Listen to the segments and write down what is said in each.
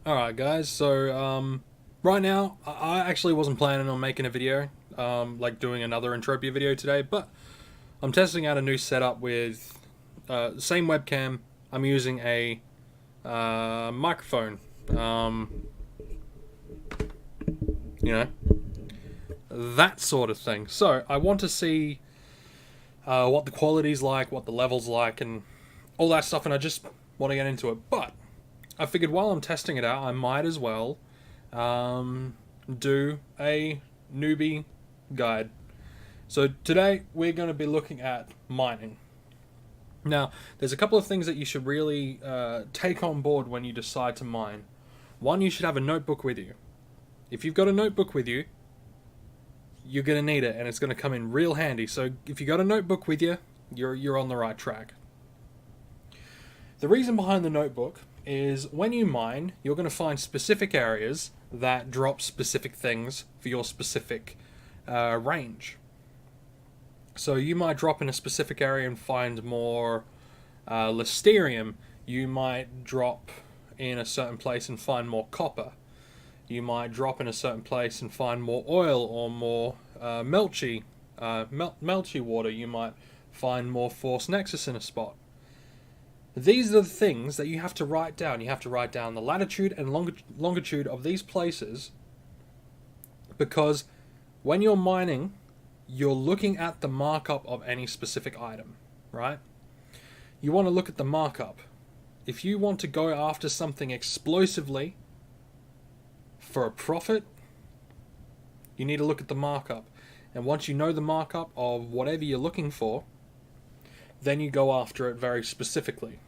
Alright guys, so right now I actually wasn't planning on making a video, like doing another Entropia video today, but I'm testing out a new setup with same webcam. I'm using a microphone, you know, that sort of thing. So I want to see what the quality's like, what the level's like, and all that stuff, and I just want to get into it. But I figured while I'm testing it out, I might as well do a newbie guide. So today we're going to be looking at mining. Now, there's a couple of things that you should really take on board when you decide to mine. One, you should have a notebook with you. If you've got a notebook with you, you're going to need it, and it's going to come in real handy. So if you got a notebook with you, you're on the right track. The reason behind the notebook is when you mine, you're going to find specific areas that drop specific things for your specific range. So you might drop in a specific area and find more Listerium. You might drop in a certain place and find more copper. You might drop in a certain place and find more oil or more melchy water. You might find more force nexus in a spot. These are the things that you have to write down. You have to write down the latitude and longitude of these places, because when you're mining, you're looking at the markup of any specific item, right? You want to look at the markup. If you want to go after something explosively for a profit, you need to look at the markup. And once you know the markup of whatever you're looking for, then you go after it very specifically.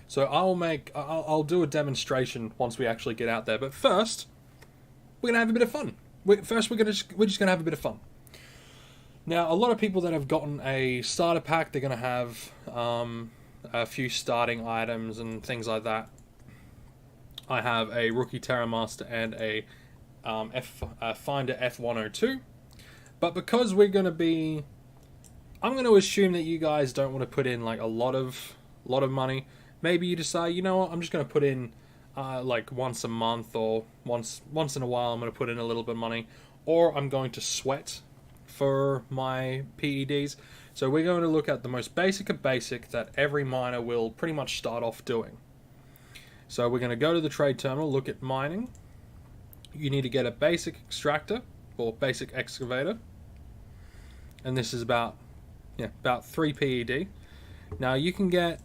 So I'll do a demonstration once we actually get out there. But first, we're gonna have a bit of fun. We're just gonna have a bit of fun. Now, a lot of people that have gotten a starter pack, they're gonna have a few starting items and things like that. I have a Rookie Terramaster and a Finder F102. But because we're gonna be, I'm going to assume that you guys don't want to put in like a lot of money. Maybe you decide, you know what, I'm just going to put in like once a month, or once in a while I'm going to put in a little bit of money, or I'm going to sweat for my PEDs. So we're going to look at the most basic of basic that every miner will pretty much start off doing. So we're going to go to the trade terminal, look at mining. You need to get a basic extractor or basic excavator, and this is about 3 PED. Now you can get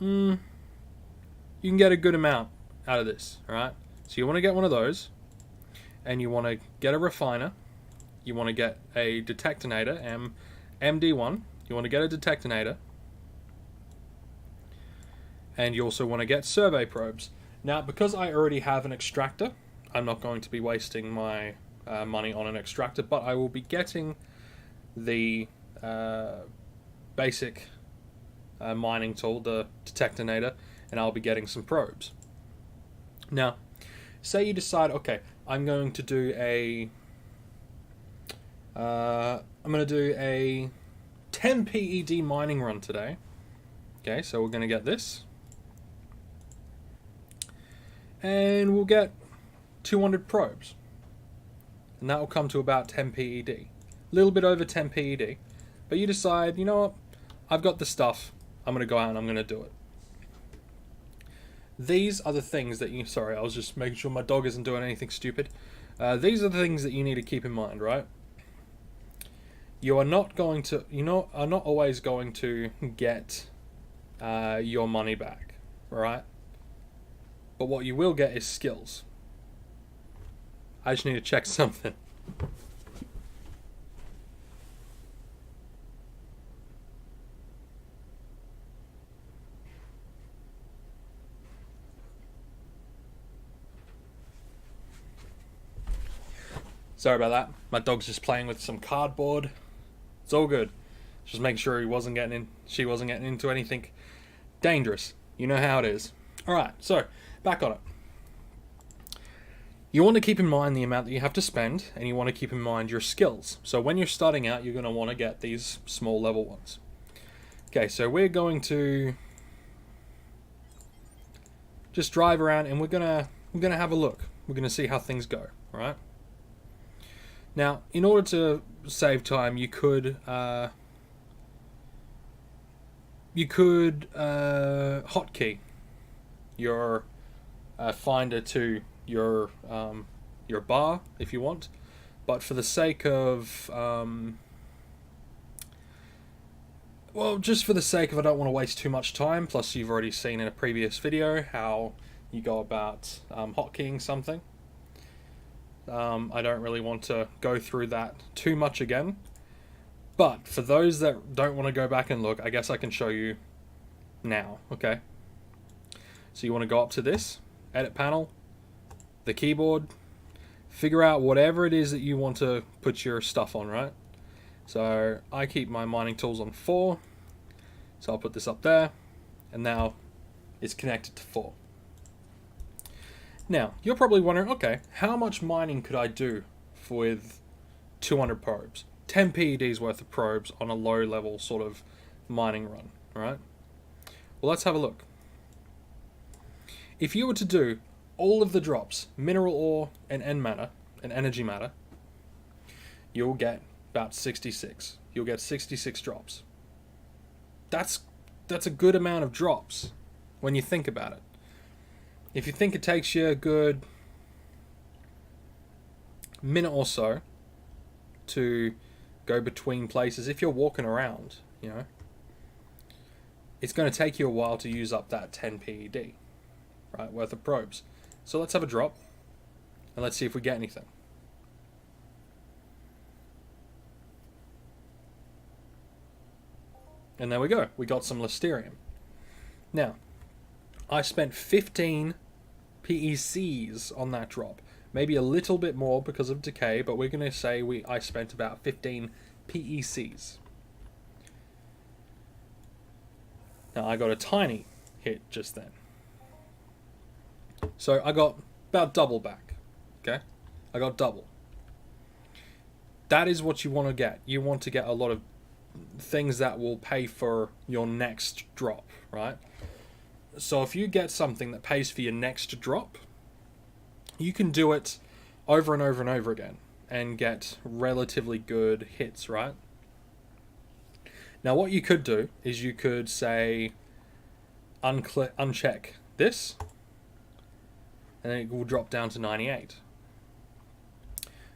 a good amount out of this, alright? So you want to get one of those, and you want to get a refiner, you want to get a detectinator, MD1, you want to get a detectinator, and you also want to get survey probes. Now, because I already have an extractor, I'm not going to be wasting my money on an extractor, but I will be getting the basic mining tool, the detectinator, and I'll be getting some probes. Now, say you decide, okay, I'm going to do a 10 PED mining run today. Okay, so we're going to get this, and we'll get 200 probes, and that will come to about 10 PED. A little bit over 10 PED, but you decide, you know what, I've got the stuff, I'm going to go out and I'm going to do it. These are the things that you, sorry, I was just making sure my dog isn't doing anything stupid. These are the things that you need to keep in mind, right? You are not going to, are not always going to get your money back, right? But what you will get is skills. I just need to check something. Sorry about that. My dog's just playing with some cardboard. It's all good. Just making sure she wasn't getting into anything dangerous. You know how it is. Alright, so back on it. You want to keep in mind the amount that you have to spend, and you want to keep in mind your skills. So when you're starting out, you're going to want to get these small level ones. Okay, so we're going to just drive around and we're gonna have a look. We're gonna see how things go. All right. Now, in order to save time, you could hotkey your finder to your bar if you want, but for the sake of just for the sake of I don't want to waste too much time. Plus, you've already seen in a previous video how you go about hotkeying something. I don't really want to go through that too much again. But for those that don't want to go back and look, I guess I can show you now, okay? So you want to go up to this, edit panel, the keyboard, figure out whatever it is that you want to put your stuff on, right? So I keep my mining tools on 4, so I'll put this up there, and now it's connected to 4. Now, you're probably wondering, okay, how much mining could I do with 200 probes? 10 PEDs worth of probes on a low level sort of mining run, right? Well, let's have a look. If you were to do all of the drops, mineral ore and energy matter, you'll get about 66. You'll get 66 drops. That's a good amount of drops when you think about it. If you think it takes you a good minute or so to go between places, if you're walking around, you know, it's going to take you a while to use up that 10 PED, right, worth of probes. So let's have a drop, and let's see if we get anything. And there we go. We got some Listerium. Now, I spent 15 PECs on that drop. Maybe a little bit more because of decay, but we're going to say I spent about 15 PECs. Now, I got a tiny hit just then. So I got about double back. Okay? I got double. That is what you want to get. You want to get a lot of things that will pay for your next drop, right? So if you get something that pays for your next drop, you can do it over and over and over again and get relatively good hits, right? Now what you could do is you could say uncheck this, and then it will drop down to 98.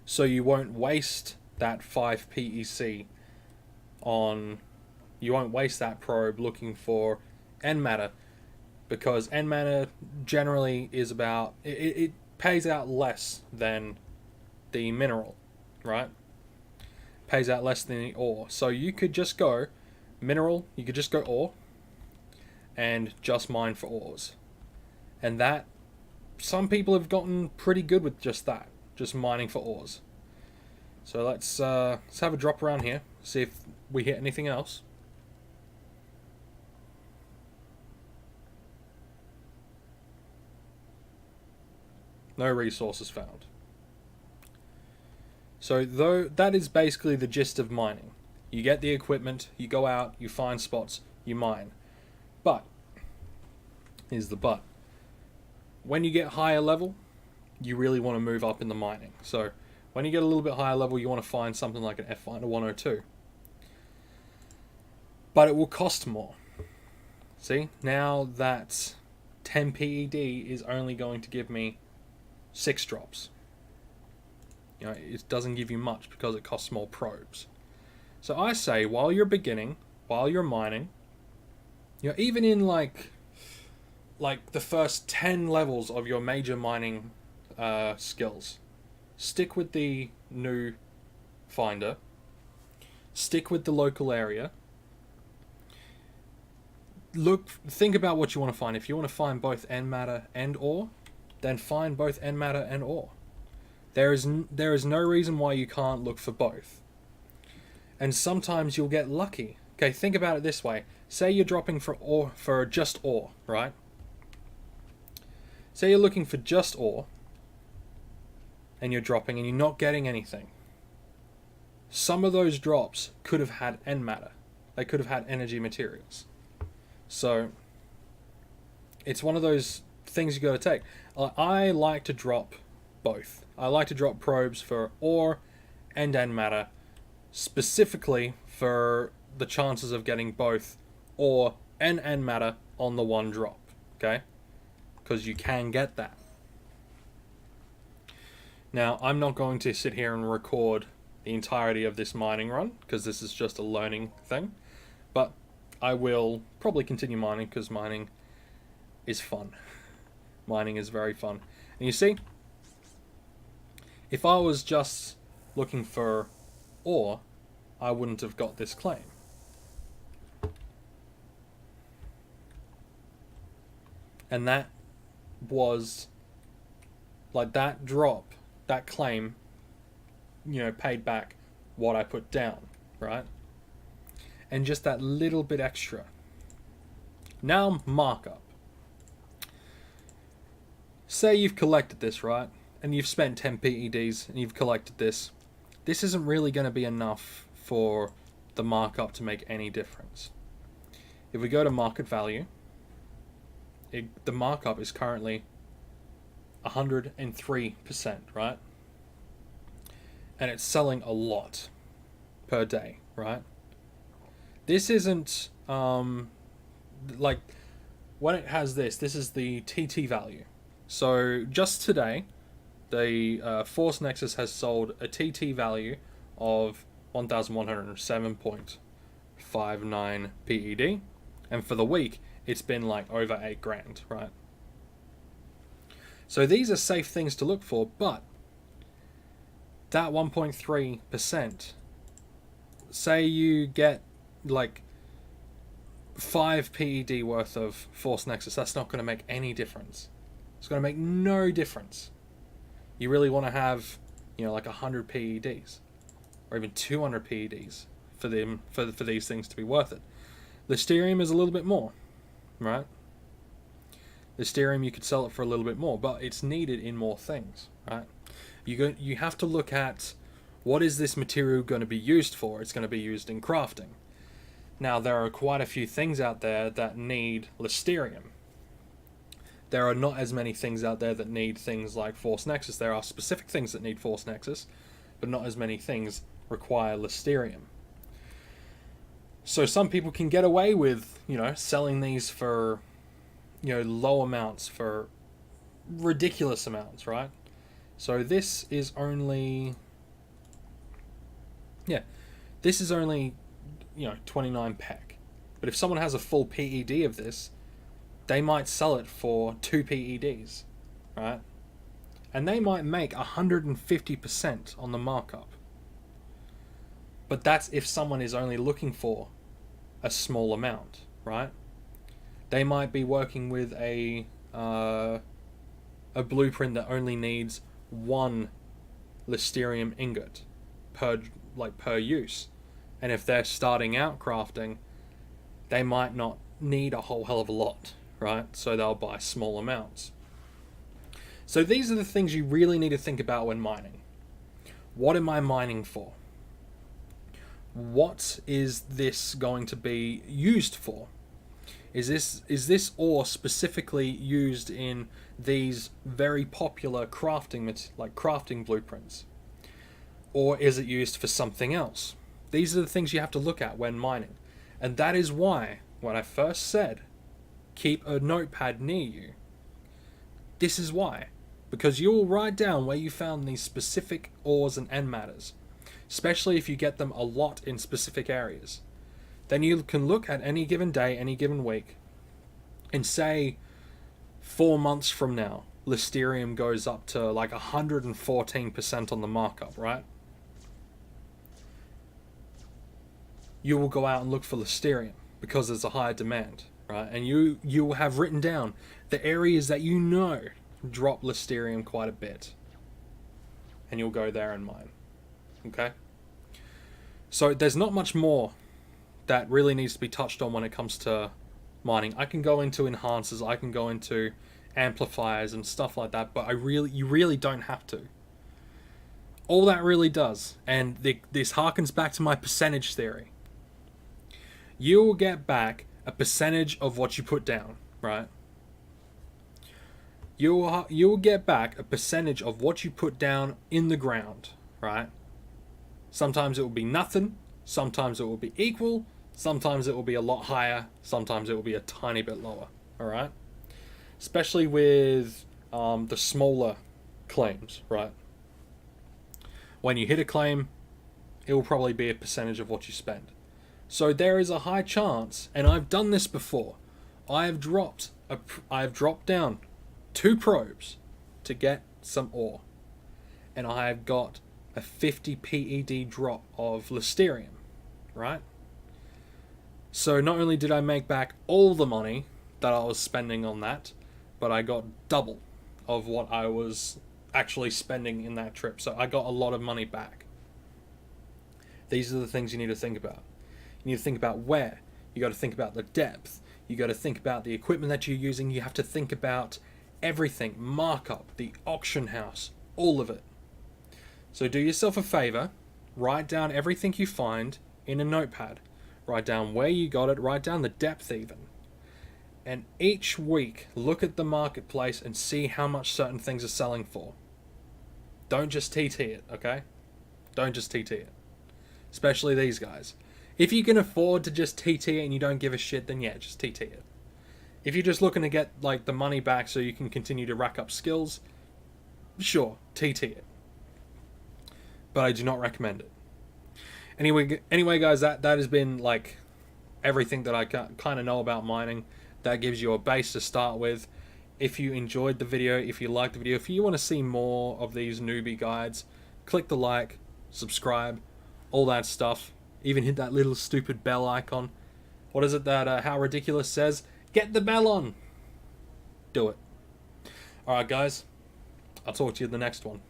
So you won't waste that 5 PEC on, you won't waste that probe looking for N matter, because N matter generally is about, it pays out less than the mineral, right? Pays out less than the ore. So you could just go mineral, you could just go ore, and just mine for ores. And that, some people have gotten pretty good with just that, just mining for ores. So let's have a drop around here, see if we hit anything else. No resources found. So that is basically the gist of mining. You get the equipment, you go out, you find spots, you mine. But, here's the but. When you get higher level, you really want to move up in the mining. So when you get a little bit higher level, you want to find something like an F-Finder 102. But it will cost more. See, now that 10 PED is only going to give me 6 drops. You know, it doesn't give you much because it costs more probes. So I say, while you're beginning, while you're mining, you know, even in like the first 10 levels of your major mining skills, stick with the new finder, stick with the local area, think about what you want to find. If you want to find both N matter and ore, then find both N matter and ore. There is no reason why you can't look for both. And sometimes you'll get lucky. Okay, think about it this way. Say you're dropping for just ore, right? Say you're looking for just ore, and you're dropping and you're not getting anything. Some of those drops could have had N matter. They could have had energy materials. So it's one of those things you got to take. I like to drop both. I like to drop probes for ore and matter, specifically for the chances of getting both ore and matter on the one drop. Okay, because you can get that. Now, I'm not going to sit here and record the entirety of this mining run, because this is just a learning thing. But I will probably continue mining, because mining is fun. Mining is very fun. And you see, if I was just looking for ore, I wouldn't have got this claim. And that was, like, that drop, that claim, you know, paid back what I put down, right? And just that little bit extra. Now, markup. Say you've collected this, right? And you've spent 10 PEDs and you've collected this. This isn't really going to be enough for the markup to make any difference. If we go to market value, the markup is currently 103%, right? And it's selling a lot per day, right? This isn't, like, when it has this is the TT value. So just today, the Force Nexus has sold a TT value of 1,107.59 PED, and for the week, it's been like over 8 grand, right? So these are safe things to look for, but that 1.3%, say you get like 5 PED worth of Force Nexus, that's not going to make any difference. It's going to make no difference. You really want to have, you know, like 100 PEDs or even 200 PEDs for them for these things to be worth it. Listerium is a little bit more, right? Listerium, you could sell it for a little bit more, but it's needed in more things, right? You have to look at what is this material going to be used for. It's going to be used in crafting. Now, there are quite a few things out there that need Listerium. There are not as many things out there that need things like Force Nexus. There are specific things that need Force Nexus, but not as many things require Listerium. So some people can get away with, you know, selling these for, you know, low amounts, for ridiculous amounts, right? So this is only, this is only, you know, 29 PEC. But if someone has a full PED of this, they might sell it for 2 PEDs, right? And they might make 150% on the markup. But that's if someone is only looking for a small amount, right? They might be working with a blueprint that only needs 1 Listerium ingot per use. And if they're starting out crafting, they might not need a whole hell of a lot, right? So they'll buy small amounts. So these are the things you really need to think about when mining. What am I mining for? What is this going to be used for? Is this ore specifically used in these very popular crafting blueprints? Or is it used for something else? These are the things you have to look at when mining. And that is why, when I first said, keep a notepad near you, this is why. Because you will write down where you found these specific ores and end matters, especially if you get them a lot in specific areas. Then you can look at any given day, any given week, and say 4 months from now, Listerium goes up to like 114% on the markup, right? You will go out and look for Listerium because there's a higher demand, right? And you will have written down the areas that you know drop Listerium quite a bit. And you'll go there and mine. Okay? So there's not much more that really needs to be touched on when it comes to mining. I can go into enhancers, I can go into amplifiers and stuff like that, but you really don't have to. All that really does, and this harkens back to my percentage theory. You will get back a percentage of what you put down, right? you'll get back a percentage of what you put down in the ground, right? Sometimes it will be nothing, sometimes it will be equal, sometimes it will be a lot higher, sometimes it will be a tiny bit lower, all right? Especially with the smaller claims, right? When you hit a claim, it will probably be a percentage of what you spend. So there is a high chance, and I've done this before, I have dropped down 2 probes to get some ore, and I have got a 50 PED drop of Listerium, right? So not only did I make back all the money that I was spending on that, but I got double of what I was actually spending in that trip. So I got a lot of money back. These are the things you need to think about. You need to think about where. You got to think about the depth. You got to think about the equipment that you're using. You have to think about everything, markup, the auction house, all of it. So do yourself a favor, write down everything you find in a notepad. Write down where you got it, write down the depth even. And each week, look at the marketplace and see how much certain things are selling for. Don't just TT it, okay? Don't just TT it. Especially these guys. If you can afford to just TT it and you don't give a shit, then yeah, just TT it. If you're just looking to get like the money back so you can continue to rack up skills, sure, TT it. But I do not recommend it. Anyway, guys, that has been like everything that I kind of know about mining. That gives you a base to start with. If you enjoyed the video, if you liked the video, if you want to see more of these newbie guides, click the like, subscribe, all that stuff. Even hit that little stupid bell icon. What is it that How Ridiculous says? Get the bell on. Do it. Alright, guys. I'll talk to you in the next one.